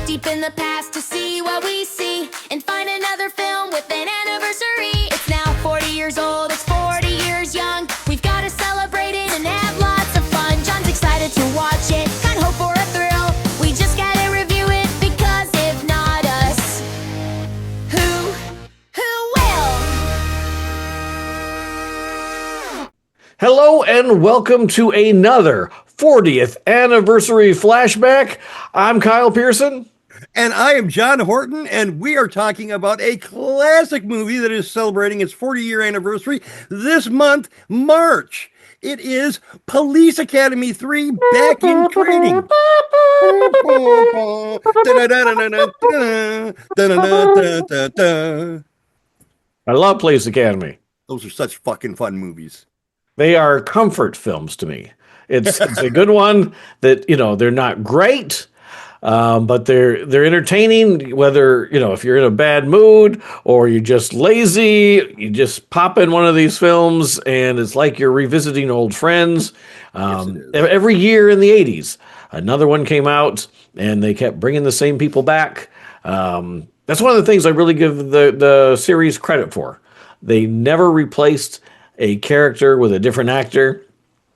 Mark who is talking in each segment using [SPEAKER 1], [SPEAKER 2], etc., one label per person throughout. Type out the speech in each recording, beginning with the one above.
[SPEAKER 1] deep in the past to see what we see and find another film with an anniversary. It's now 40 years old, it's 40 years young. We've got to celebrate it and have lots of fun. John's excited to watch it, can't hope for a thrill. We just gotta review it because if not us, who will?
[SPEAKER 2] Hello and welcome to another 40th anniversary flashback. I'm Kyle Pierson.
[SPEAKER 3] And I am John Horton, and we are talking about a classic movie that is celebrating its 40-year anniversary this month, March. It is Police Academy 3 Back in Training.
[SPEAKER 2] I love Police Academy.
[SPEAKER 3] Those are such fucking fun movies.
[SPEAKER 2] They are comfort films to me. It's a good one that, they're not great, but they're entertaining, whether, if you're in a bad mood or you're just lazy, you just pop in one of these films and it's like you're revisiting old friends. Every year in the 80s, another one came out and they kept bringing the same people back. That's one of the things I really give the series credit for. They never replaced a character with a different actor.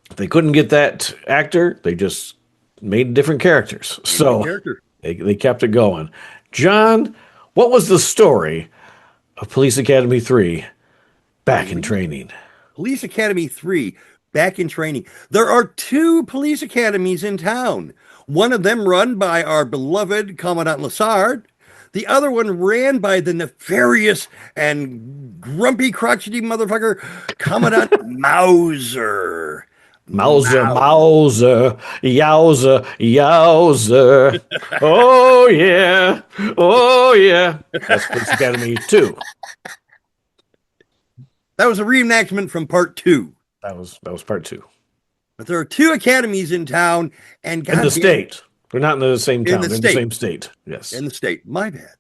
[SPEAKER 2] If they couldn't get that actor, they just made different characters. They kept it going. John, what was the story of Police Academy 3 Back in Training?
[SPEAKER 3] Police Academy 3 Back in Training. There are two police academies in town. One of them run by our beloved Commandant Lassard. The other one ran by the nefarious and grumpy, crotchety motherfucker, Commandant Mauser.
[SPEAKER 2] Mauser, yowza, yowza. Oh, yeah. Oh, yeah. That's Police Academy 2.
[SPEAKER 3] That was a reenactment from part 2.
[SPEAKER 2] That was part 2.
[SPEAKER 3] But there are two academies in town. And
[SPEAKER 2] in the state. They're not in the same town. They're in the same state. Yes.
[SPEAKER 3] In the state. My bad.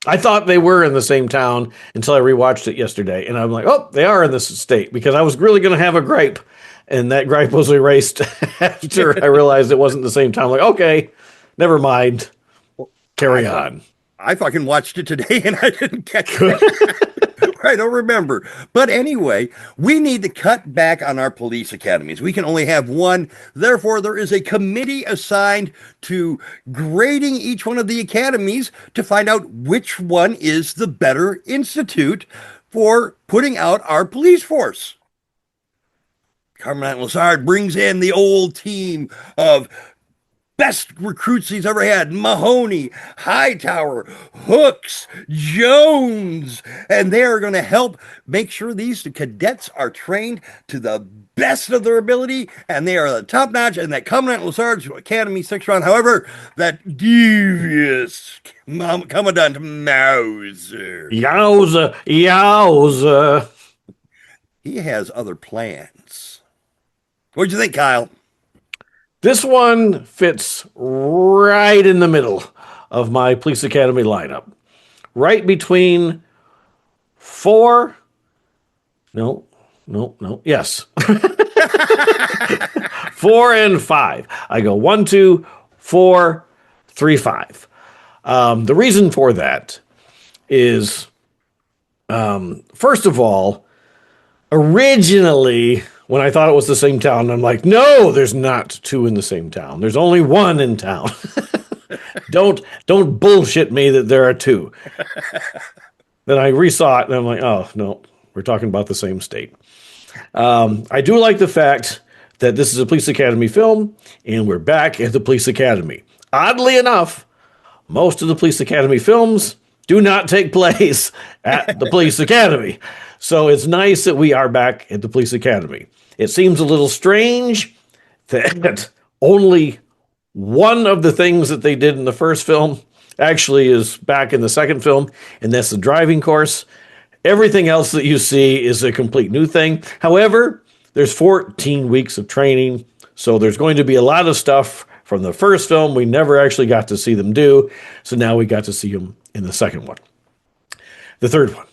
[SPEAKER 2] I thought they were in the same town until I rewatched it yesterday. And I'm like, oh, they are in this state, because I was really going to have a gripe. And that gripe was erased after I realized it wasn't the same time. Like, okay, never mind. Carry on.
[SPEAKER 3] I fucking watched it today and I didn't catch it. I don't remember. But anyway, we need to cut back on our police academies. We can only have one. Therefore, there is a committee assigned to grading each one of the academies to find out which one is the better institute for putting out our police force. Commandant Lassard brings in the old team of best recruits he's ever had. Mahoney, Hightower, Hooks, Jones. And they are going to help make sure these cadets are trained to the best of their ability. And they are the top notch. And that Commandant Lassard's Academy 6 round. However, that devious Commandant Mauser.
[SPEAKER 2] Yowza, yowza.
[SPEAKER 3] He has other plans. What'd you think, Kyle?
[SPEAKER 2] This one fits right in the middle of my Police Academy lineup. Right between 4. Yes. 4 and 5. I go 1, 2, 4, 3, 5. The reason for that is, first of all, originally, when I thought it was the same town, I'm like, no, there's not two in the same town. There's only one in town. Don't bullshit me that there are two. Then I resaw it and I'm like, oh, no, we're talking about the same state. I do like the fact that this is a Police Academy film and we're back at the Police Academy. Oddly enough, most of the Police Academy films do not take place at the Police Academy. So it's nice that we are back at the Police Academy. It seems a little strange that only one of the things that they did in the first film actually is back in the second film, and that's the driving course. Everything else that you see is a complete new thing. However, there's 14 weeks of training, so there's going to be a lot of stuff from the first film we never actually got to see them do, so now we got to see them in the second one. The third one.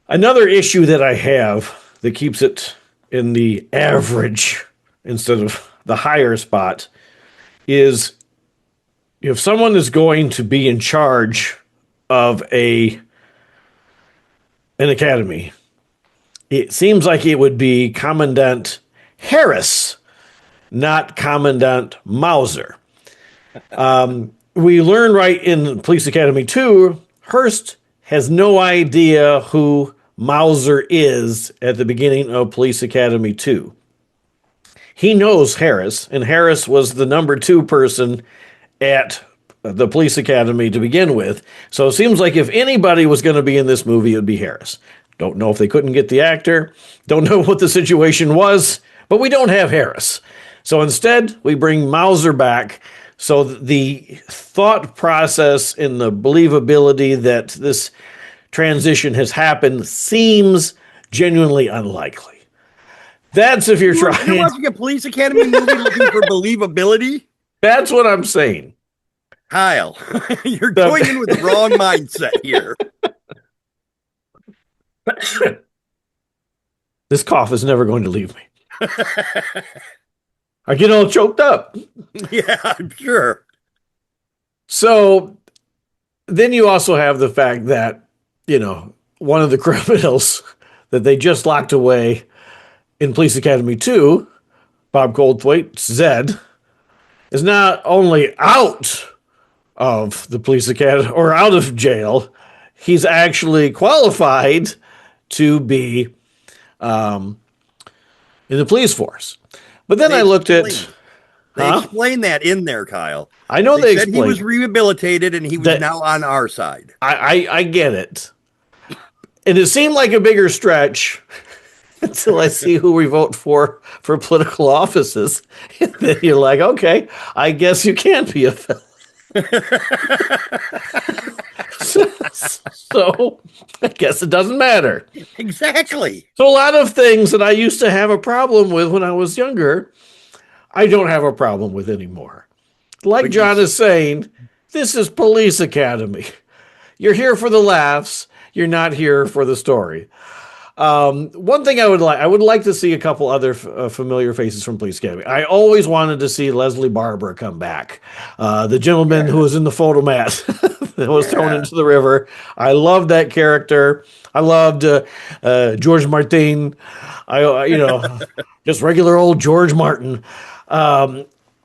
[SPEAKER 2] Another issue that I have that keeps it in the average instead of the higher spot is if someone is going to be in charge of an academy, it seems like it would be Commandant Harris, not Commandant Mauser. We learn right in Police Academy 2, Hearst has no idea who Mauser is at the beginning of Police Academy 2. He knows Harris, and Harris was the number 2 person at the Police Academy to begin with. So it seems like if anybody was going to be in this movie, it would be Harris. Don't know if they couldn't get the actor. Don't know what the situation was, but we don't have Harris. So instead, we bring Mauser back. So the thought process and the believability that this transition has happened seems genuinely unlikely. That's if you're trying.
[SPEAKER 3] You're watching a Police Academy movie looking for believability?
[SPEAKER 2] That's what I'm saying.
[SPEAKER 3] Kyle, you're going in with the wrong mindset here.
[SPEAKER 2] This cough is never going to leave me. I get all choked up.
[SPEAKER 3] Yeah, I'm sure.
[SPEAKER 2] So then you also have the fact that, one of the criminals that they just locked away in Police Academy 2, Bob Goldthwait, Zed, is not only out of the Police Academy or out of jail, he's actually qualified to be in the police force. But then I looked at...
[SPEAKER 3] They explained that in there, Kyle.
[SPEAKER 2] I know they
[SPEAKER 3] said he was rehabilitated and he was now on our side.
[SPEAKER 2] I get it. And it seemed like a bigger stretch until I see who we vote for political offices. And then you're like, okay, I guess you can't be a felon. So I guess it doesn't matter.
[SPEAKER 3] Exactly.
[SPEAKER 2] So a lot of things that I used to have a problem with when I was younger, I don't have a problem with anymore. Like John is saying, this is Police Academy. You're here for the laughs. You're not here for the story. One thing I would like to see a couple other familiar faces from Police Academy. I always wanted to see Leslie Barber come back. The gentleman who was in the photo mat that was thrown into the river. I loved that character. I loved George Martin. Just regular old George Martin.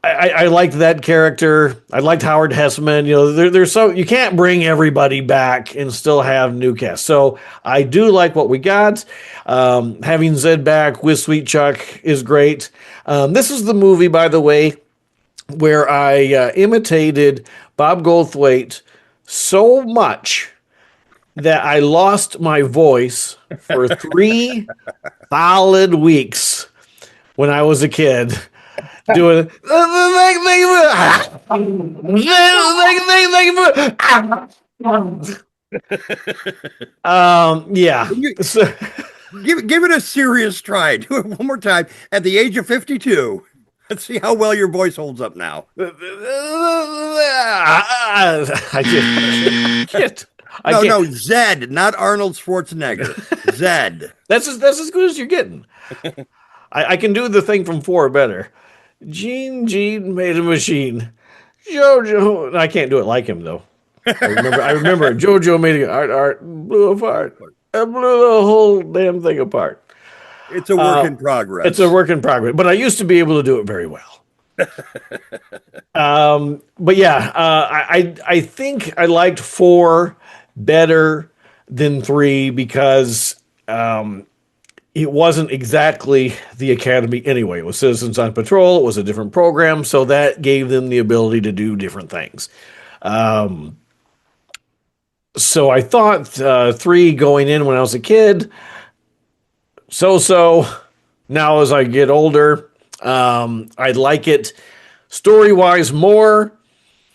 [SPEAKER 2] I liked that character. I liked Howard Hessman. There's so you can't bring everybody back and still have new cast. So I do like what we got. Having Zed back with Sweet Chuck is great. This is the movie, by the way, where I imitated Bob Goldthwait so much that I lost my voice for 3 solid weeks when I was a kid. Doing yeah.
[SPEAKER 3] Give it a serious try. Do it one more time at the age of 52. Let's see how well your voice holds up now.
[SPEAKER 2] I can't.
[SPEAKER 3] No, Zed, not Arnold Schwarzenegger. Zed.
[SPEAKER 2] That's as good as you're getting. I can do the thing from 4 better. Gene made a machine. Jojo, I can't do it like him though. I remember Jojo made art blew apart. I blew the whole damn thing apart.
[SPEAKER 3] It's a work in progress.
[SPEAKER 2] It's a work in progress, but I used to be able to do it very well. But yeah, I think I liked 4 better than 3 because it wasn't exactly the Academy anyway. It was Citizens on Patrol. It was a different program, so that gave them the ability to do different things. So I thought 3 going in when I was a kid, so. Now as I get older, I like it story-wise more.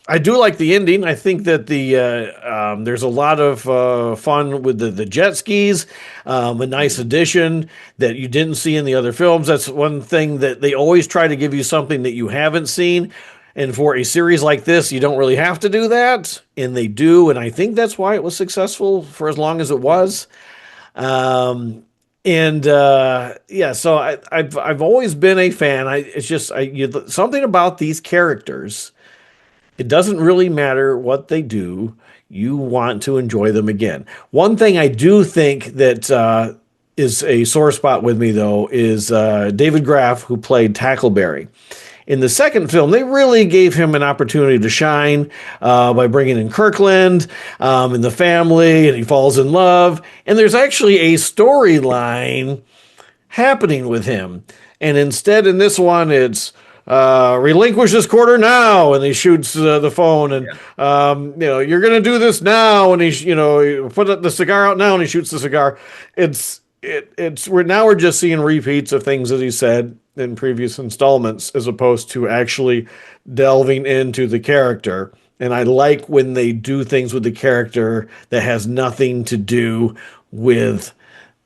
[SPEAKER 2] I do like the ending. I think that there's a lot of fun with the jet skis, a nice addition that you didn't see in the other films. That's one thing that they always try to give you something that you haven't seen. And for a series like this, you don't really have to do that. And they do. And I think that's why it was successful for as long as it was. So I've always been a fan. It's just something about these characters It doesn't really matter what they do. You want to enjoy them again. One thing I do think that is a sore spot with me, though, is David Graff, who played Tackleberry. In the second film, they really gave him an opportunity to shine by bringing in Kirkland and the family, and he falls in love. And there's actually a storyline happening with him. And instead, in this one, it's relinquish this quarter now, and he shoots the phone, and you're gonna do this now, and he's put the cigar out now, and he shoots the cigar. We're just seeing repeats of things that he said in previous installments, as opposed to actually delving into the character. And I like when they do things with the character that has nothing to do with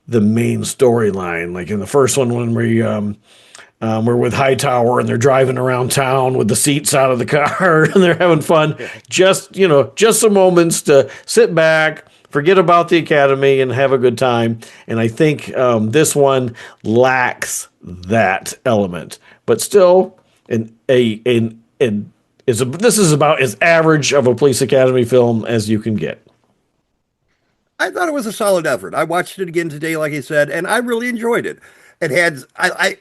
[SPEAKER 2] the main storyline. Like in the first one, when we're with Hightower and they're driving around town with the seats out of the car and they're having fun. Just some moments to sit back, forget about the academy, and have a good time. And I think this one lacks that element, but still, this is about as average of a police academy film as you can get.
[SPEAKER 3] I thought it was a solid effort. I watched it again today, like I said, and I really enjoyed it. It had I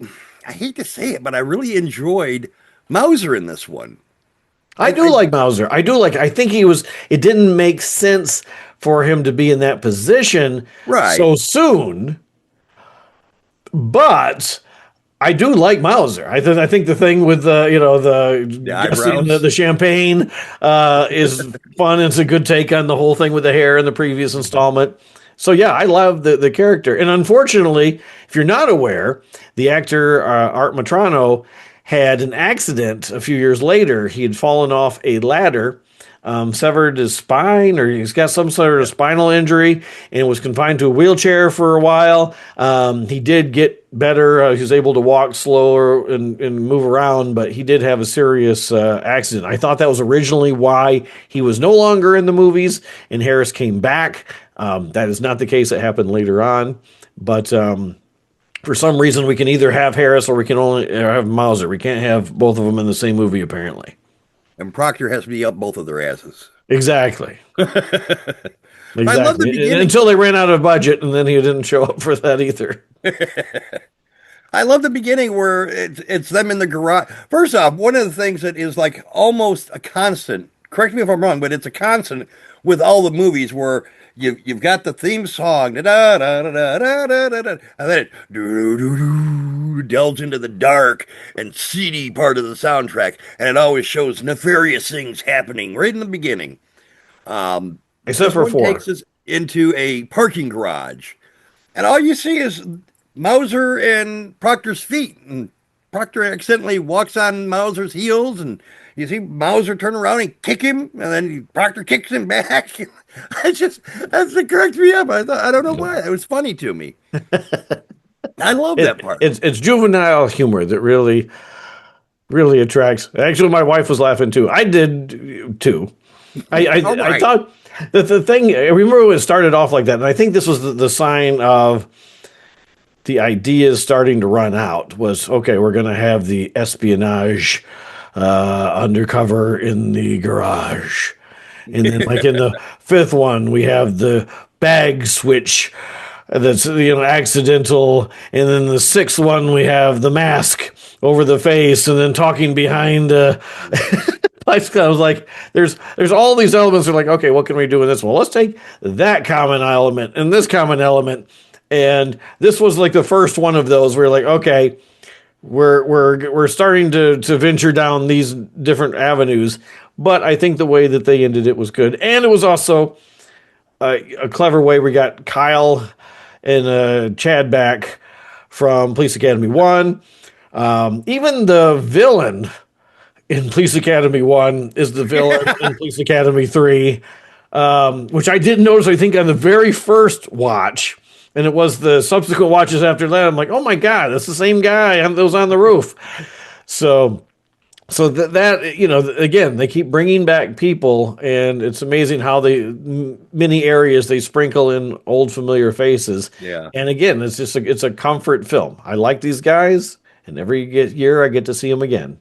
[SPEAKER 3] hate to say it, but I really enjoyed Mauser in this one.
[SPEAKER 2] I like Mauser. I think it didn't make sense for him to be in that position so soon, but I do like Mauser. I think the thing with the champagne is fun. It's a good take on the whole thing with the hair in the previous installment. So yeah, I love the character. And unfortunately, if you're not aware, the actor Art Matrano had an accident a few years later. He had fallen off a ladder, severed his spine, or he's got some sort of spinal injury, and was confined to a wheelchair for a while. He did get better. He was able to walk slower and move around, but he did have a serious accident. I thought that was originally why he was no longer in the movies, and Harris came back. That is not the case. It happened later on, but for some reason we can either have Harris or we can only have Mauser. We can't have both of them in the same movie, apparently.
[SPEAKER 3] And Proctor has to be up both of their asses.
[SPEAKER 2] Exactly.
[SPEAKER 3] Exactly. I love the beginning.
[SPEAKER 2] Until they ran out of budget, and then he didn't show up for that either.
[SPEAKER 3] I love the beginning where it's them in the garage. First off, one of the things that is like almost a constant, correct me if I'm wrong, but it's a constant with all the movies where you've got the theme song, da da da da da da da, and then it delves into the dark and seedy part of the soundtrack, and it always shows nefarious things happening right in the beginning.
[SPEAKER 2] Except for 4.
[SPEAKER 3] Takes us into a parking garage, and all you see is Mauser and Proctor's feet, and Proctor accidentally walks on Mauser's heels, and you see Mauser turn around and kick him, and then Proctor kicks him back. That's what cracked me up. I don't know why. It was funny to me. I love that part.
[SPEAKER 2] It's juvenile humor that really, really attracts. Actually, my wife was laughing too. I did too. I thought that the thing, I remember when it started off like that, and I think this was the sign of the ideas starting to run out, was, okay, we're going to have the espionage undercover in the garage. And then like in the 5th one, we have the bag switch that's accidental. And then the 6th one, we have the mask over the face and then talking behind I was like, there's all these elements that are like, okay, what can we do with this? Well, let's take that common element and this common element. And this was like the first one of those where like, okay, we're starting to venture down these different avenues. But I think the way that they ended it was good. And it was also a clever way. We got Kyle and Chad back from Police Academy 1. Even the villain in Police Academy 1 is the villain in Police Academy 3, which I didn't notice, I think, on the very first watch. And it was the subsequent watches after that. I'm like, oh my God, that's the same guy that was on the roof. So that again, they keep bringing back people, and it's amazing how many areas they sprinkle in old familiar faces.
[SPEAKER 3] Yeah.
[SPEAKER 2] And again, it's a comfort film. I like these guys, and every year I get to see them again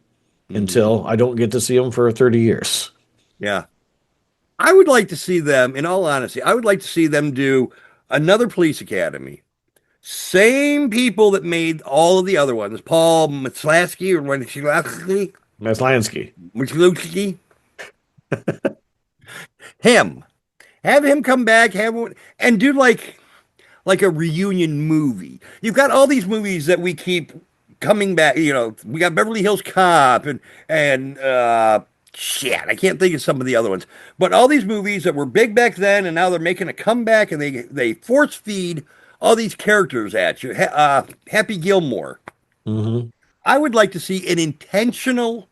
[SPEAKER 2] until I don't get to see them for 30 years.
[SPEAKER 3] Yeah. I would like to see them, in all honesty, I would like to see them do another police academy. Same people that made all of the other ones. Paul Maslaski or
[SPEAKER 2] Maslansky.
[SPEAKER 3] Maslansky. Him. Have him come back, and do like a reunion movie. You've got all these movies that we keep coming back. You know, we got Beverly Hills Cop and shit, I can't think of some of the other ones. But all these movies that were big back then, and now they're making a comeback, and they force feed all these characters at you. Happy Gilmore.
[SPEAKER 2] Mm-hmm.
[SPEAKER 3] I would like to see an intentional.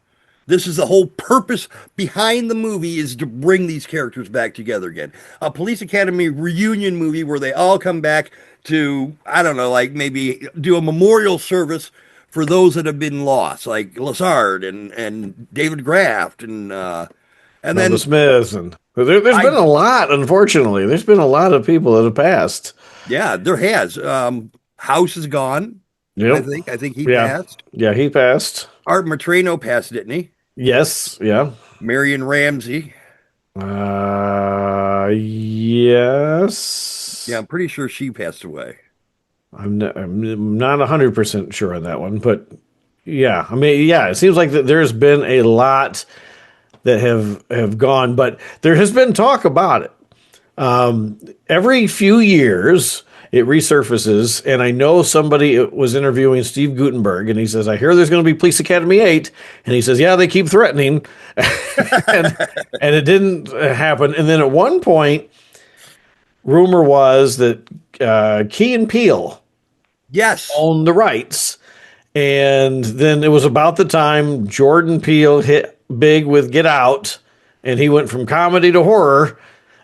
[SPEAKER 3] This is the whole purpose behind the movie, is to bring these characters back together again. A Police Academy reunion movie where they all come back to, I don't know, like maybe do a memorial service for those that have been lost, like Lazard and David Graft and then
[SPEAKER 2] the Smiths, and there's been a lot. Unfortunately, there's been a lot of people that have passed.
[SPEAKER 3] Yeah, there has. House is gone.
[SPEAKER 2] Yep.
[SPEAKER 3] I think he passed.
[SPEAKER 2] Yeah, he passed.
[SPEAKER 3] Art Matrano passed, didn't he?
[SPEAKER 2] Yes. Yeah.
[SPEAKER 3] Marion Ramsey.
[SPEAKER 2] Yes.
[SPEAKER 3] Yeah, I'm pretty sure she passed away.
[SPEAKER 2] I'm not 100% sure on that one, but yeah, I mean, yeah, it seems like that there's been a lot that have gone, but there has been talk about it. Every few years it resurfaces, and I know somebody was interviewing Steve Gutenberg, and he says, I hear there's going to be Police Academy 8, and he says, yeah, they keep threatening, and it didn't happen. And then at one point, rumor was that Key and Peele owned the rights, and then it was about the time Jordan Peele hit big with Get Out, and he went from comedy to horror.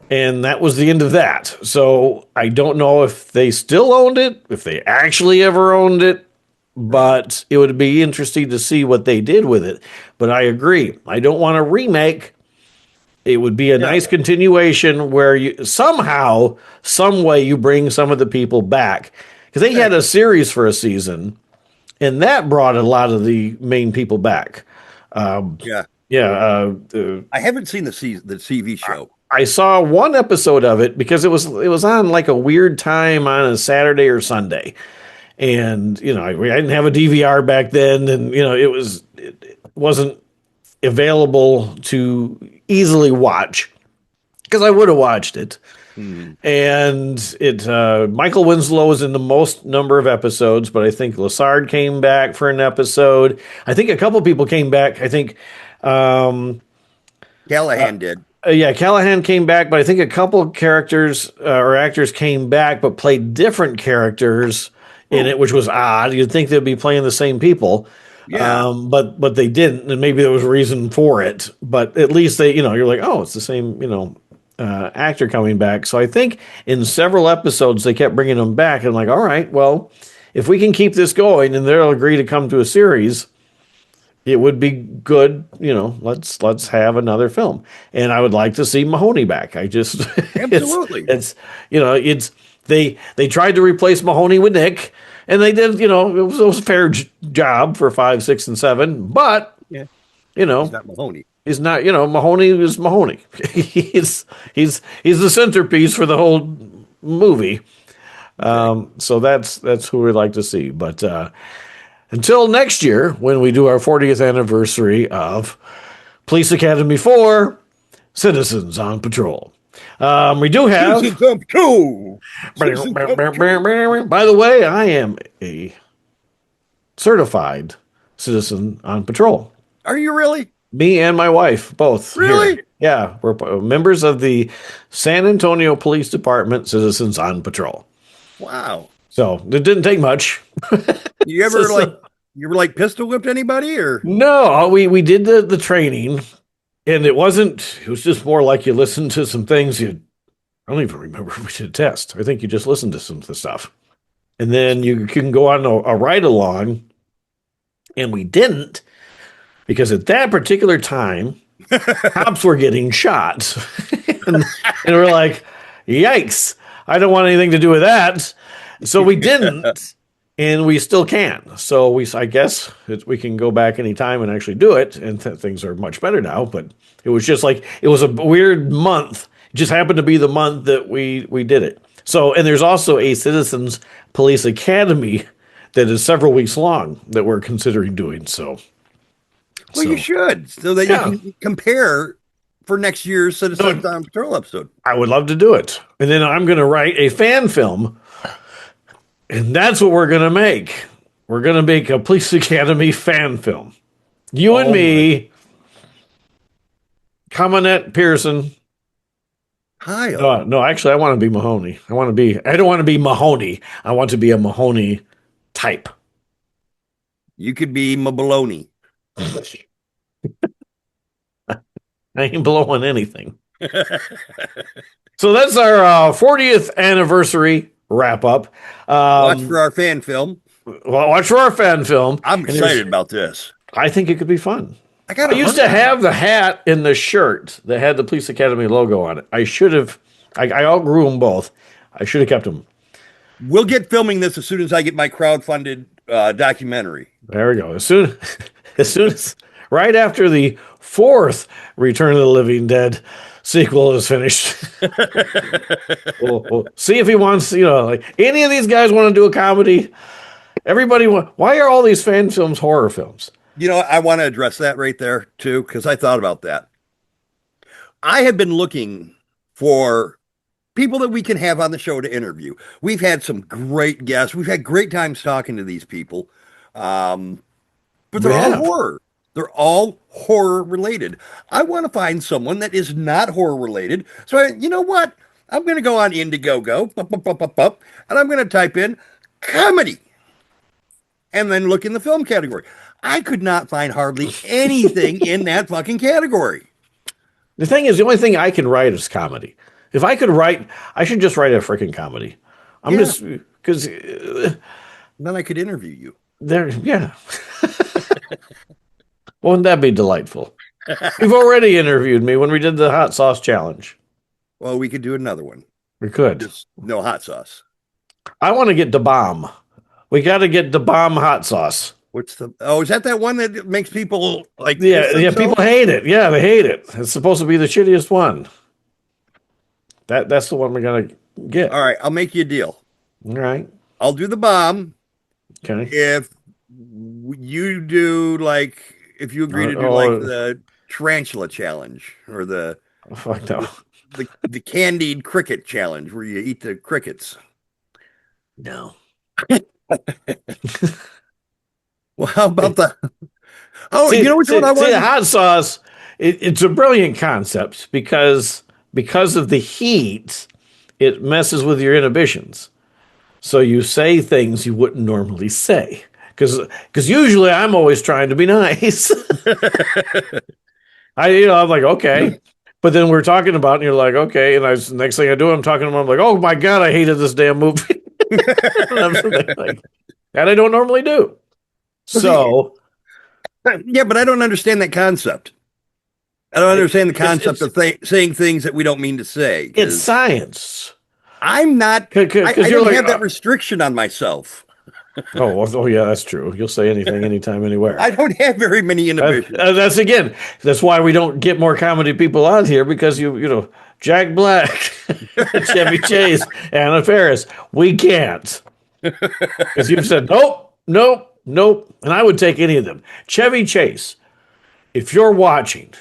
[SPEAKER 2] And that was the end of that. So I don't know if they still owned it, if they actually ever owned it, but it would be interesting to see what they did with it. But I agree. I don't want a remake. It would be a nice continuation where you somehow, some way you bring some of the people back. Because they had a series for a season, and that brought a lot of the main people back.
[SPEAKER 3] Yeah. I haven't seen the TV show.
[SPEAKER 2] I saw one episode of it because it was on like a weird time on a Saturday or Sunday, and you know I didn't have a DVR back then, and you know it wasn't available to easily watch because I would have watched it. And it Michael Winslow was in the most number of episodes, but I think Lazard came back for an episode. I think a couple people came back. I think
[SPEAKER 3] Callahan did.
[SPEAKER 2] Yeah, Callahan came back, but I think a couple of characters or actors came back, but played different characters in it, which was odd. You'd think they'd be playing the same people, but they didn't, and maybe there was a reason for it. But at least they, you know, you're like, oh, it's the same, you know, actor coming back. So I think in several episodes they kept bringing them back, and I'm like, all right, well, if we can keep this going, and they'll agree to come to a series, it would be good, you know. Let's have another film, and I would like to see Mahoney back. I just
[SPEAKER 3] absolutely,
[SPEAKER 2] it's you know, it's they tried to replace Mahoney with Nick, and they did, you know, it was a fair job for 5, 6, and 7, but you know,
[SPEAKER 3] he's not Mahoney.
[SPEAKER 2] He's not, you know, Mahoney is Mahoney. he's the centerpiece for the whole movie. So that's who we'd like to see, but. Until next year, when we do our 40th anniversary of Police Academy 4, Citizens on Patrol. We do have...
[SPEAKER 3] Citizens on Patrol!
[SPEAKER 2] By the way, I am a certified citizen on patrol.
[SPEAKER 3] Are you really?
[SPEAKER 2] Me and my wife, both.
[SPEAKER 3] Really?
[SPEAKER 2] Here. Yeah, we're members of the San Antonio Police Department, Citizens on Patrol.
[SPEAKER 3] Wow.
[SPEAKER 2] So it didn't take much.
[SPEAKER 3] You ever you were like pistol whipped anybody or?
[SPEAKER 2] No, we did the training, and it was just more like you listened to some things I don't even remember if we did a test. I think you just listened to some of the stuff. And then you can go on a ride along, and we didn't, because at that particular time, cops were getting shot. and we're like, yikes, I don't want anything to do with that. So we didn't. and we still can. So I guess we can go back anytime and actually do it, and things are much better now. But it was just like it was a weird month. It just happened to be the month that we did it. So, and there's also a Citizens Police Academy that is several weeks long that we're considering doing. So,
[SPEAKER 3] well, you should, so that you can compare for next year's Citizens on Patrol episode.
[SPEAKER 2] I would love to do it, and then I'm going to write a fan film. And that's what we're going to make. We're going to make a Police Academy fan film. You and me, Kyle Pierson.
[SPEAKER 3] Kyle.
[SPEAKER 2] No, actually, I want to be Mahoney. I don't want to be Mahoney. I want to be a Mahoney type.
[SPEAKER 3] You could be Mabaloney.
[SPEAKER 2] I ain't blowing anything. So that's our 40th anniversary wrap up.
[SPEAKER 3] Watch for our fan film.
[SPEAKER 2] Well, watch for our fan film.
[SPEAKER 3] I'm excited about this.
[SPEAKER 2] I think it could be fun.
[SPEAKER 3] I
[SPEAKER 2] used to have the hat and the shirt that had the Police Academy logo on it. I should have. I outgrew them both. I should have kept them.
[SPEAKER 3] We'll get filming this as soon as I get my crowdfunded documentary.
[SPEAKER 2] There we go. As soon as right after the 4th Return of the Living Dead sequel is finished. we'll see if he wants, like any of these guys want to do a comedy. Why are all these fan films horror films?
[SPEAKER 3] I want to address that right there too, because I thought about that. I have been looking for people that we can have on the show to interview. We've had some great guests. We've had great times talking to these people. But they're all horror. They're all horror related. I want to find someone that is not horror related. So you know what? I'm going to go on Indiegogo, and I'm going to type in comedy, and then look in the film category. I could not find hardly anything in that fucking category.
[SPEAKER 2] The thing is, the only thing I can write is comedy. If I could write, I should just write a freaking comedy. Just because
[SPEAKER 3] then I could interview you.
[SPEAKER 2] Yeah. Wouldn't that be delightful? You've already interviewed me when we did the hot sauce challenge.
[SPEAKER 3] Well, we could do another one.
[SPEAKER 2] We could.
[SPEAKER 3] Just no hot sauce.
[SPEAKER 2] I want to get the bomb. We got to get the bomb hot sauce.
[SPEAKER 3] Is that one that makes people like?
[SPEAKER 2] Yeah, people hate it. Yeah, they hate it. It's supposed to be the shittiest one. That's the one we're gonna get.
[SPEAKER 3] All right, I'll make you a deal.
[SPEAKER 2] All right.
[SPEAKER 3] I'll do the bomb.
[SPEAKER 2] Okay.
[SPEAKER 3] If you do if you agree to do the tarantula challenge or the
[SPEAKER 2] fuck no.
[SPEAKER 3] the candied cricket challenge where you eat the crickets.
[SPEAKER 2] No.
[SPEAKER 3] Well, how about the? Oh, you know which one I want?
[SPEAKER 2] See, the hot sauce. It's a brilliant concept because of the heat, it messes with your inhibitions. So you say things you wouldn't normally say. Because usually I'm always trying to be nice. I'm like, okay. But then we're talking about it and you're like, okay. And next thing I do, I'm talking to them. I'm like, oh my God, I hated this damn movie. That I don't normally do. So.
[SPEAKER 3] Yeah, but I don't understand that concept. I don't understand the concept of saying things that we don't mean to say.
[SPEAKER 2] It's science.
[SPEAKER 3] I'm not. I don't have that restriction on myself.
[SPEAKER 2] Oh, yeah, that's true. You'll say anything, anytime, anywhere.
[SPEAKER 3] I don't have very many inhibitions.
[SPEAKER 2] That's why we don't get more comedy people on here because Jack Black, Chevy Chase, Anna Faris. We can't. Because you've said, nope. And I would take any of them. Chevy Chase, if you're watching,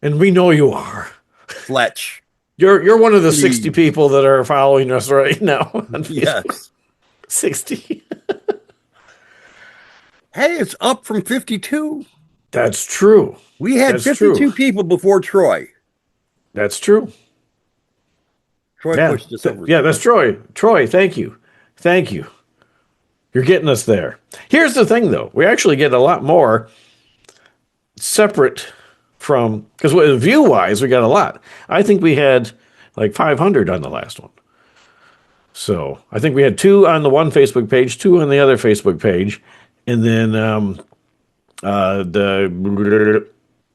[SPEAKER 2] and we know you are.
[SPEAKER 3] Fletch.
[SPEAKER 2] You're one of the 60 people that are following us right now.
[SPEAKER 3] Yes.
[SPEAKER 2] 60.
[SPEAKER 3] Hey, it's up from 52.
[SPEAKER 2] That's true.
[SPEAKER 3] We had 52 people before Troy.
[SPEAKER 2] That's true.
[SPEAKER 3] Troy pushed us over.
[SPEAKER 2] Yeah, that's Troy. Troy, thank you. Thank you. You're getting us there. Here's the thing, though. We actually get a lot more separate from, because view-wise, we got a lot. I think we had like 500 on the last one. So I think we had 2 on the one Facebook page, 2 on the other Facebook page, and then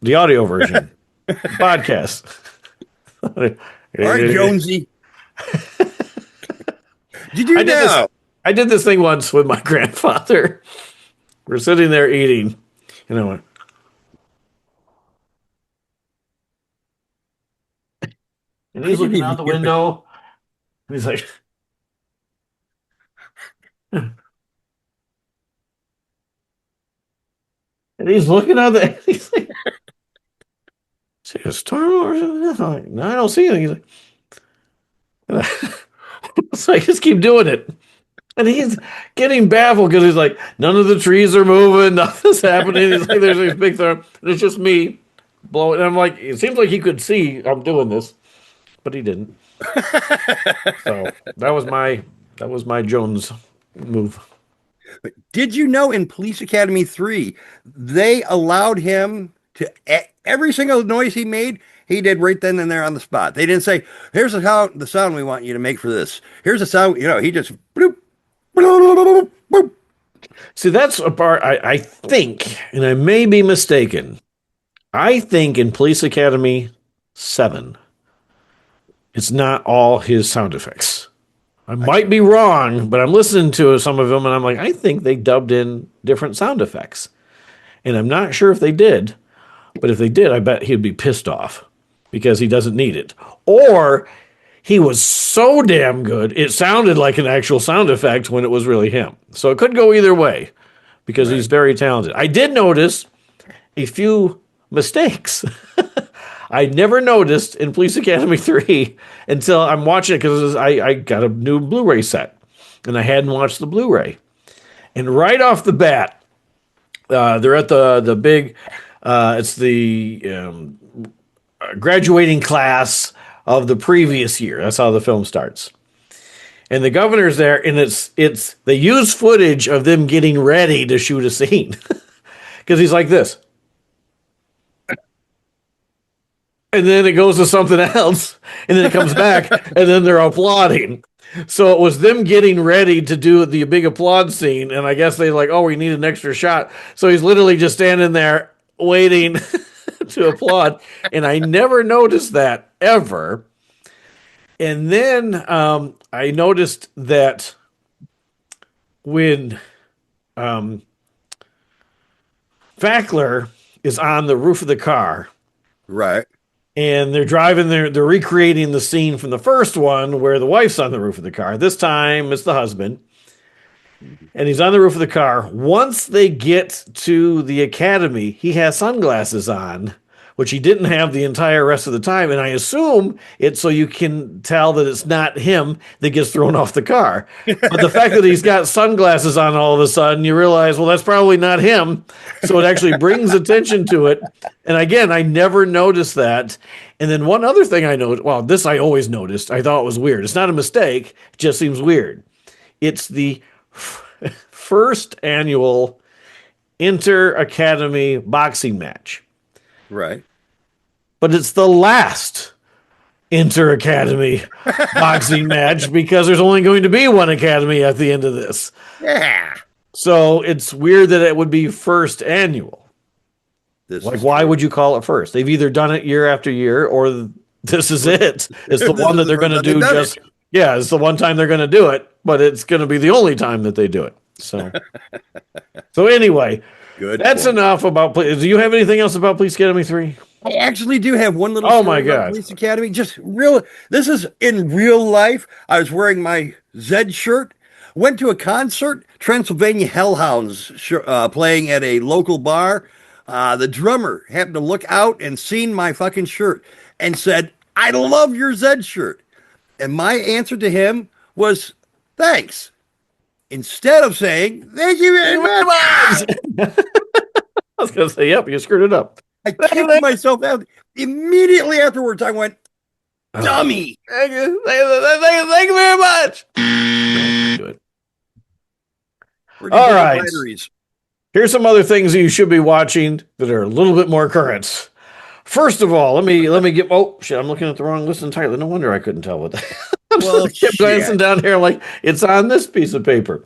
[SPEAKER 2] the audio version, podcast.
[SPEAKER 3] All right, Jonesy. Did you know
[SPEAKER 2] I did this thing once with my grandfather. We're sitting there eating, and I went, and he's looking out the window. And he's like, and he's looking out the. He's like, "See a storm or something?" I'm like, "No, I don't see anything." He's like, so I just keep doing it. And he's getting baffled because he's like, none of the trees are moving, nothing's happening. He's like, there's this big storm, and it's just me blowing. And I'm like, it seems like he could see I'm doing this, but he didn't. So that was my Jones move.
[SPEAKER 3] Did you know in Police Academy 3, they allowed him to, every single noise he made, he did right then and there on the spot. They didn't say, here's the sound we want you to make for this. Here's the sound, he just, bloop, bloop, bloop.
[SPEAKER 2] See, that's a part I think, and I may be mistaken. I think in Police Academy 7, it's not all his sound effects. I might be wrong, but I'm listening to some of them, and I'm like, I think they dubbed in different sound effects. And I'm not sure if they did, but if they did, I bet he'd be pissed off because he doesn't need it. Or he was so damn good, it sounded like an actual sound effect when it was really him. So it could go either way because he's very talented. I did notice a few mistakes. I never noticed in Police Academy 3 until I'm watching it because I got a new Blu-ray set and I hadn't watched the Blu-ray. And right off the bat, they're at the big, it's the graduating class of the previous year. That's how the film starts. And the governor's there, and it's they use footage of them getting ready to shoot a scene because he's like this. And then it goes to something else, and then it comes back, and then they're applauding. So it was them getting ready to do the big applaud scene, and I guess they like, oh, we need an extra shot. So he's literally just standing there waiting to applaud, and I never noticed that ever. And then I noticed that when Fackler is on the roof of the car,
[SPEAKER 3] right?
[SPEAKER 2] And they're driving there. They're recreating the scene from the first one where the wife's on the roof of the car. This time it's the husband. And he's on the roof of the car. Once they get to the academy, he has sunglasses on, which he didn't have the entire rest of the time. And I assume it's so you can tell that it's not him that gets thrown off the car. But the fact that he's got sunglasses on all of a sudden, you realize, well, that's probably not him. So it actually brings attention to it. And again, I never noticed that. And then one other thing I noticed, well, this I always noticed, I thought was weird. It's not a mistake. It just seems weird. It's the first annual inter-academy boxing match.
[SPEAKER 3] Right.
[SPEAKER 2] But it's the last inter-academy boxing match because there's only going to be one academy at the end of this.
[SPEAKER 3] Yeah.
[SPEAKER 2] So it's weird that it would be first annual. Why would you call it first? They've either done it year after year or this is it. It's the one that they're going to do just... Yeah, it's the one time they're going to do it, but it's going to be the only time that they do it. So anyway... Good. That's enough about police. Do you have anything else about Police Academy 3?
[SPEAKER 3] I actually do have one little.
[SPEAKER 2] Oh my God!
[SPEAKER 3] Police Academy, just real. This is in real life. I was wearing my Zed shirt. Went to a concert, Transylvania Hellhounds, playing at a local bar. The drummer happened to look out and seen my fucking shirt and said, "I love your Zed shirt." And my answer to him was, "Thanks." Instead of saying, "Thank you very much."
[SPEAKER 2] I was going to say, yep, you screwed it up.
[SPEAKER 3] I kicked myself out. Immediately afterwards, I went, dummy.
[SPEAKER 2] Thank you very much. Do it. All right. Here's some other things that you should be watching that are a little bit more current. First of all, let me get. Oh shit! I'm looking at the wrong list entirely. No wonder I couldn't tell what that. I kept glancing down here like it's on this piece of paper.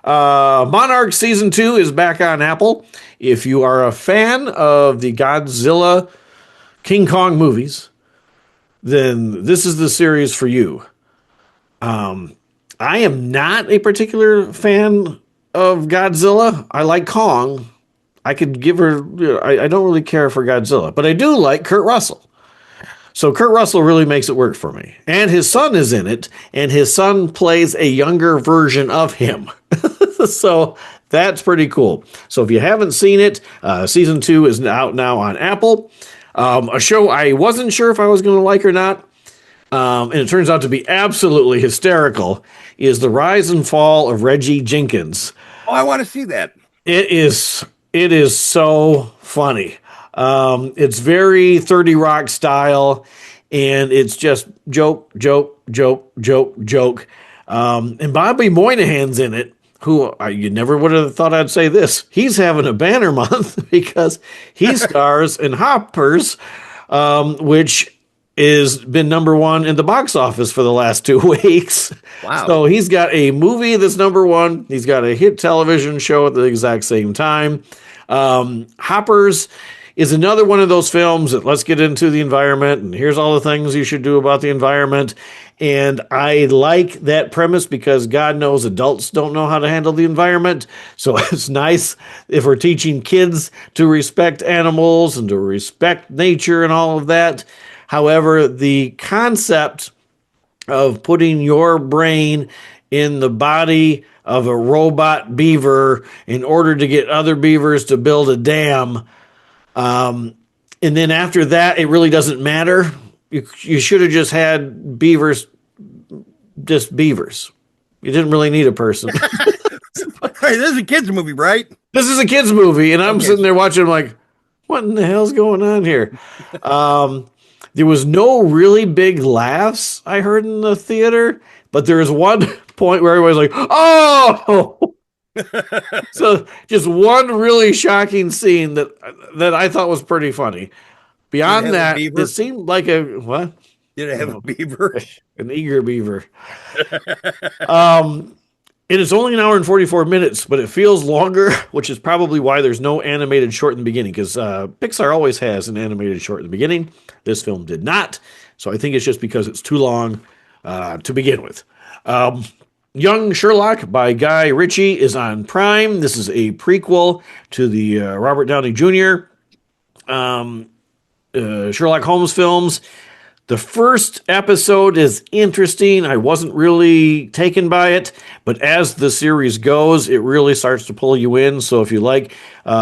[SPEAKER 2] Monarch Season 2 is back on Apple. If you are a fan of the Godzilla King Kong movies, then this is the series for you. I am not a particular fan of Godzilla. I like Kong. I could give her, I don't really care for Godzilla, but I do like Kurt Russell. So Kurt Russell really makes it work for me. And his son is in it, and his son plays a younger version of him. So that's pretty cool. So if you haven't seen it, season 2 is out now on Apple. A show I wasn't sure if I was going to like or not, and it turns out to be absolutely hysterical, is The Rise and Fall of Reggie Jenkins.
[SPEAKER 3] Oh, I want to see that.
[SPEAKER 2] It is so funny. It's very 30 Rock style, and it's just joke. And Bobby Moynihan's in it, who you never would have thought I'd say this. He's having a banner month because he stars in Hoppers, which is been number 1 in the box office for the last 2 weeks.
[SPEAKER 3] Wow.
[SPEAKER 2] So he's got a movie that's number 1. He's got a hit television show at the exact same time. Hoppers is another one of those films that let's get into the environment, and here's all the things you should do about the environment. And I like that premise because God knows adults don't know how to handle the environment. So it's nice if we're teaching kids to respect animals and to respect nature and all of that. However, the concept of putting your brain in the body of a robot beaver in order to get other beavers to build a dam, and then after that, it really doesn't matter. You should have just had beavers, just beavers. You didn't really need a person.
[SPEAKER 3] Hey, this is a kid's movie, right?
[SPEAKER 2] This is a kid's movie, and I'm sitting there watching, like, what in the hell's going on here? There was no really big laughs I heard in the theater, but there was one point where everybody's like, oh! So just one really shocking scene that I thought was pretty funny. Beyond that, it seemed like a, what?
[SPEAKER 3] Did it have a beaver?
[SPEAKER 2] An eager beaver. It is only an hour and 44 minutes, but it feels longer, which is probably why there's no animated short in the beginning, because Pixar always has an animated short in the beginning. This film did not, so I think it's just because it's too long to begin with. Young Sherlock by Guy Ritchie is on Prime. This is a prequel to the Robert Downey Jr. Sherlock Holmes films. The first episode is interesting. I wasn't really taken by it, but as the series goes, it really starts to pull you in. So if you like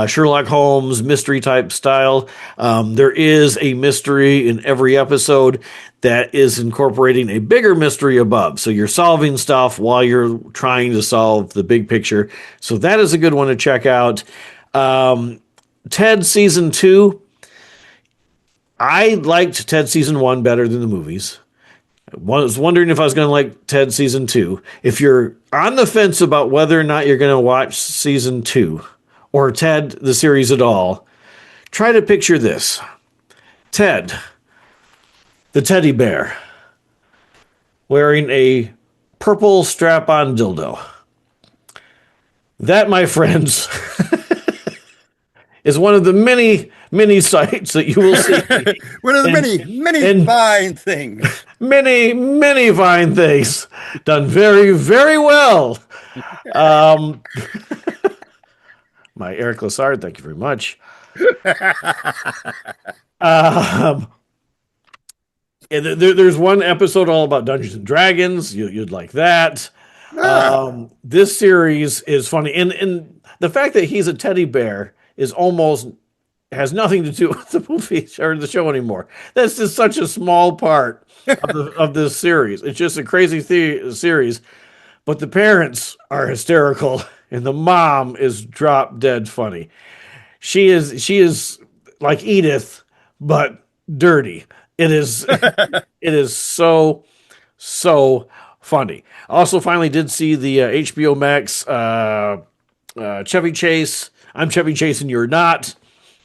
[SPEAKER 2] Sherlock Holmes mystery type style, there is a mystery in every episode that is incorporating a bigger mystery above. So you're solving stuff while you're trying to solve the big picture. So that is a good one to check out. Ted Season 2. I liked Ted Season 1 better than the movies. I was wondering if I was going to like Ted Season 2. If you're on the fence about whether or not you're going to watch Season 2 or Ted, the series at all, try to picture this. Ted, the teddy bear, wearing a purple strap-on dildo. That, my friends, is one of the many sights that you will see.
[SPEAKER 3] One of the many fine things.
[SPEAKER 2] Many fine things. Done very, very well. My Eric Lassard, thank you very much. There's one episode all about Dungeons and Dragons. You'd like that. This series is funny. And the fact that he's a teddy bear is almost has nothing to do with the movie or the show anymore. That's just such a small part of this series. It's just a crazy series, but the parents are hysterical, and the mom is drop dead funny. She is like Edith, but dirty. It is so funny. Also, finally did see the HBO Max Chevy Chase. I'm Chevy Chase and you're not.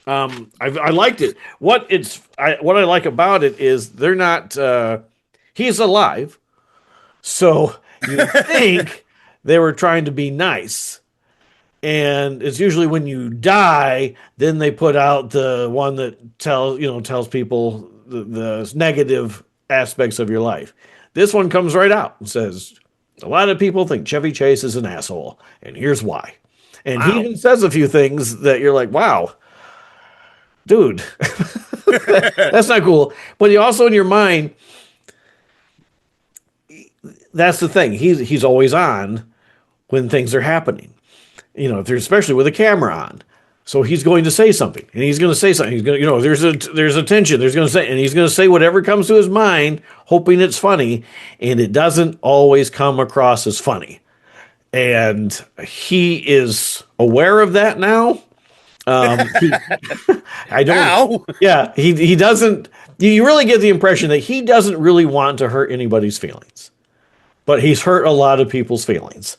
[SPEAKER 2] I liked it. What I like about it is they're not. He's alive, so you think they were trying to be nice, and it's usually when you die, then they put out the one that tells people the negative aspects of your life. This one comes right out and says, A lot of people think Chevy Chase is an asshole, and here's why. And he
[SPEAKER 3] Wow.
[SPEAKER 2] even says a few things that you're like, wow, dude, that's not cool. But you also in your mind, that's the thing. He's always on when things are happening. You know, if there's especially with a camera on. So he's going to say something, and he's going to say something. He's going to, there's a tension. There's going to say, and he's going to say whatever comes to his mind, hoping it's funny, and it doesn't always come across as funny. And he is aware of that now. I don't.
[SPEAKER 3] Now?
[SPEAKER 2] Yeah, he doesn't. You really get the impression that he doesn't really want to hurt anybody's feelings, but he's hurt a lot of people's feelings.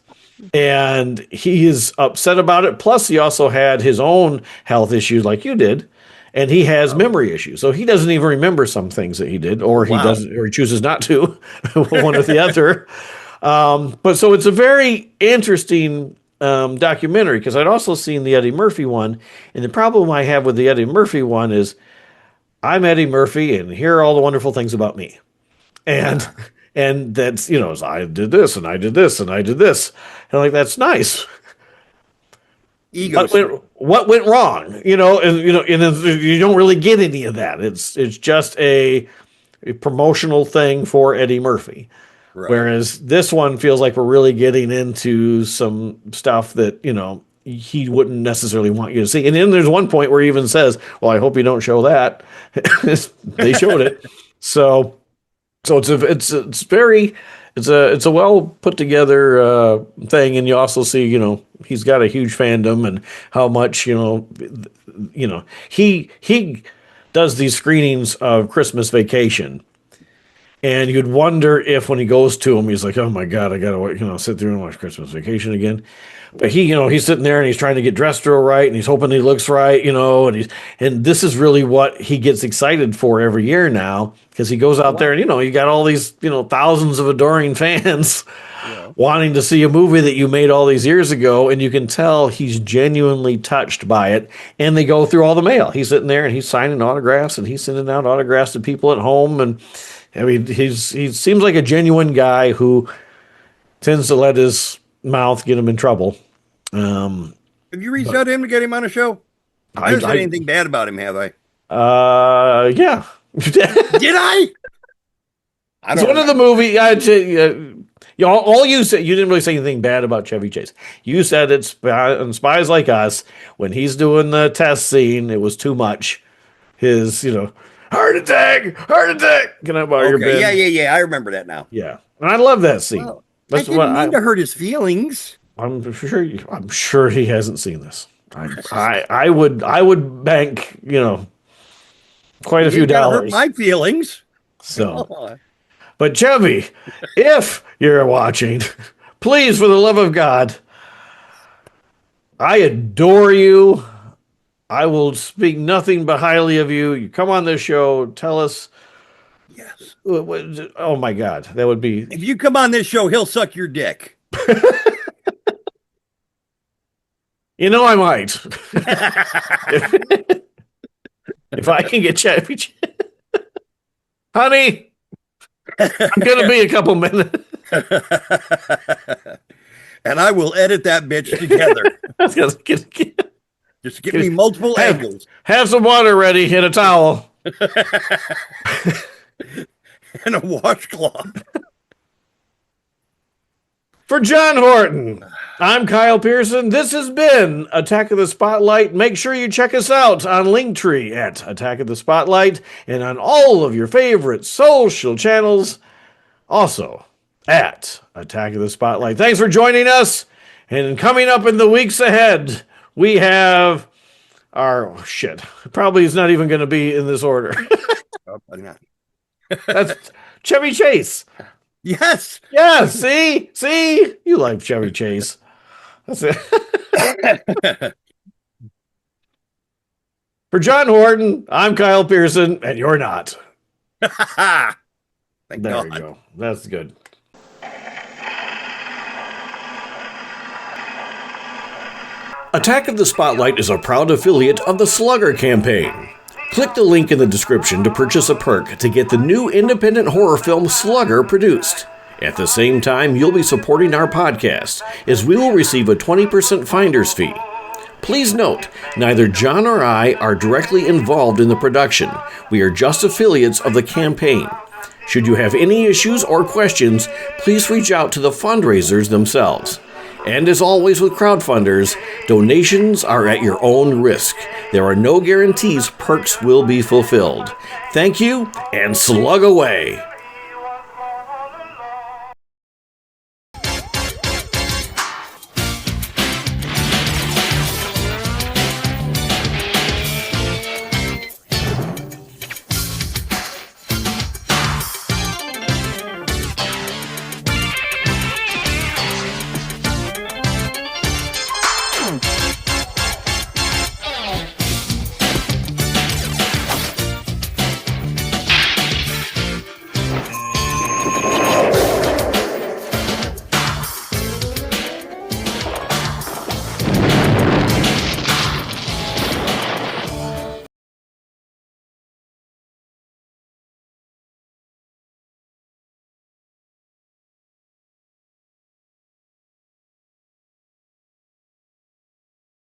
[SPEAKER 2] And he is upset about it. Plus, he also had his own health issues like you did. And he has memory issues. So he doesn't even remember some things that he did, or he doesn't, or he chooses not to, one or the other. But so it's a very interesting documentary, because I'd also seen the Eddie Murphy one. And the problem I have with the Eddie Murphy one is I'm Eddie Murphy, and here are all the wonderful things about me. And that's, I did this, and I did this, and I did this. And like, that's nice.
[SPEAKER 3] Ego.
[SPEAKER 2] What went wrong? And you don't really get any of that. It's just a promotional thing for Eddie Murphy. Right. Whereas this one feels like we're really getting into some stuff that, he wouldn't necessarily want you to see. And then there's one point where he even says, well, I hope you don't show that. They showed it. So it's a well put together thing, and you also see he's got a huge fandom, and how much he does these screenings of Christmas Vacation, and you'd wonder if when he goes to him, he's like, oh my God, I gotta sit through and watch Christmas Vacation again. But he's sitting there and he's trying to get dressed real right, and he's hoping he looks right, and this is really what he gets excited for every year now, because he goes out there and you got all these thousands of adoring fans wanting to see a movie that you made all these years ago, and you can tell he's genuinely touched by it. And they go through all the mail. He's sitting there and he's signing autographs, and he's sending out autographs to people at home, and I mean he seems like a genuine guy who tends to let his mouth get him in trouble.
[SPEAKER 3] Have you reached out to him to get him on a show? I haven't said anything bad about him, have I?
[SPEAKER 2] Yeah.
[SPEAKER 3] Did I?
[SPEAKER 2] It's one of the movie. All you said, you didn't really say anything bad about Chevy Chase. You said it's on Spies Like Us, when he's doing the test scene, it was too much. His, heart attack. Can I borrow your pen?
[SPEAKER 3] Yeah. I remember that now.
[SPEAKER 2] Yeah, and I love that scene.
[SPEAKER 3] Well, I didn't mean to hurt his feelings.
[SPEAKER 2] I'm sure he hasn't seen this. I would bank, quite a few dollars.
[SPEAKER 3] Hurt my feelings.
[SPEAKER 2] So, but Chevy, if you're watching, please, for the love of God, I adore you. I will speak nothing but highly of you. You come on this show, tell us.
[SPEAKER 3] Yes.
[SPEAKER 2] Oh my God, that would be.
[SPEAKER 3] If you come on this show, he'll suck your dick.
[SPEAKER 2] I might. If I can get Chevy, honey, I'm gonna be a couple minutes,
[SPEAKER 3] and I will edit that bitch together. Just give me multiple angles.
[SPEAKER 2] Have some water ready and a towel
[SPEAKER 3] and a washcloth.
[SPEAKER 2] For John Horton, I'm Kyle Pierson. This has been Attack of the Spotlight. Make sure you check us out on Linktree at Attack of the Spotlight, and on all of your favorite social channels, also at Attack of the Spotlight. Thanks for joining us. And coming up in the weeks ahead, we have probably is not even going to be in this order. That's Chevy Chase.
[SPEAKER 3] Yes.
[SPEAKER 2] Yeah, see? You like Chevy Chase. That's it. For John Horton, I'm Kyle Pierson, and you're not.
[SPEAKER 3] Thank
[SPEAKER 2] there
[SPEAKER 3] God.
[SPEAKER 2] you go. That's good. Attack of the Spotlight is a proud affiliate of the Slugger campaign. Click the link in the description to purchase a perk to get the new independent horror film Slugger produced. At the same time, you'll be supporting our podcast, as we will receive a 20% finder's fee. Please note, neither John or I are directly involved in the production. We are just affiliates of the campaign. Should you have any issues or questions, please reach out to the fundraisers themselves. And as always with crowdfunders, donations are at your own risk. There are no guarantees perks will be fulfilled. Thank you, and slug away!